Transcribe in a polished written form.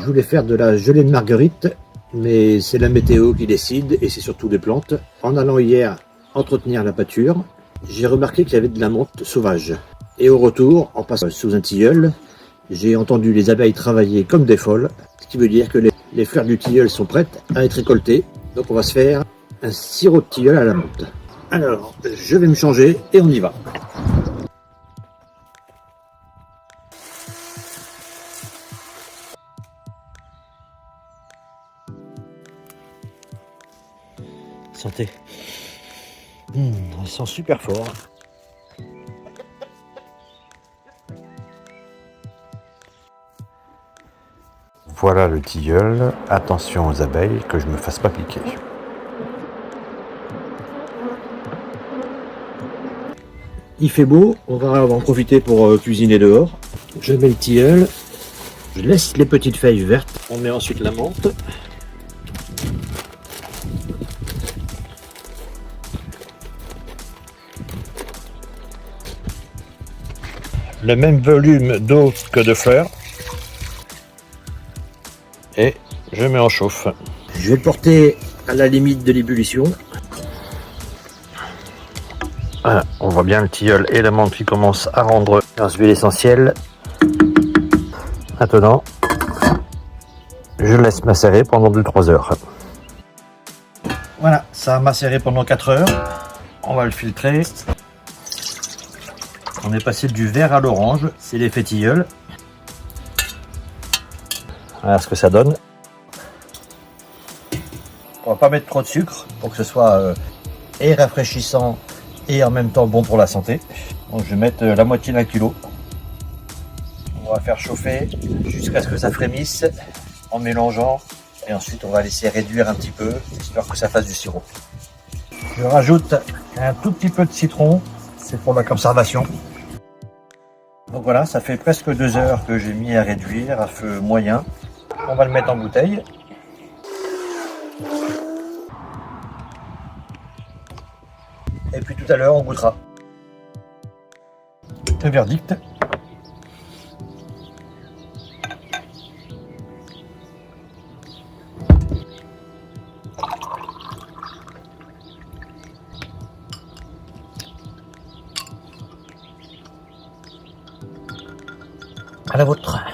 voulais faire de la gelée de marguerite, mais c'est la météo qui décide et c'est surtout des plantes. En allant hier entretenir la pâture, j'ai remarqué qu'il y avait de la menthe sauvage. Et au retour, en passant sous un tilleul, j'ai entendu les abeilles travailler comme des folles, ce qui veut dire que les fleurs du tilleul sont prêtes à être récoltées. Donc on va se faire un sirop de tilleul à la menthe. Alors, je vais me changer et on y va. Santé. Elle sent super fort. Voilà le tilleul. Attention aux abeilles, que je me fasse pas piquer. Il fait beau, on va en profiter pour cuisiner dehors. Je mets le tilleul, je laisse les petites feuilles vertes. On met ensuite la menthe. Le même volume d'eau que de fleurs. Et je mets en chauffe. Je vais le porter à la limite de l'ébullition. Voilà, on voit bien le tilleul et la menthe qui commencent à rendre leur huile essentielle. Maintenant, je laisse macérer pendant 2-3 heures. Voilà, ça a macéré pendant 4 heures. On va le filtrer. On est passé du vert à l'orange, c'est l'effet tilleul. Voilà ce que ça donne. On va pas mettre trop de sucre pour que ce soit et rafraîchissant et en même temps bon pour la santé. Donc je vais mettre la moitié d'un kilo. On va faire chauffer jusqu'à ce que ça frémisse en mélangeant et ensuite on va laisser réduire un petit peu histoire que ça fasse du sirop. Je rajoute un tout petit peu de citron, c'est pour la conservation. Donc voilà, ça fait presque 2 heures que j'ai mis à réduire à feu moyen. On va le mettre en bouteille. Et puis tout à l'heure, on goûtera. Le verdict. À la vôtre.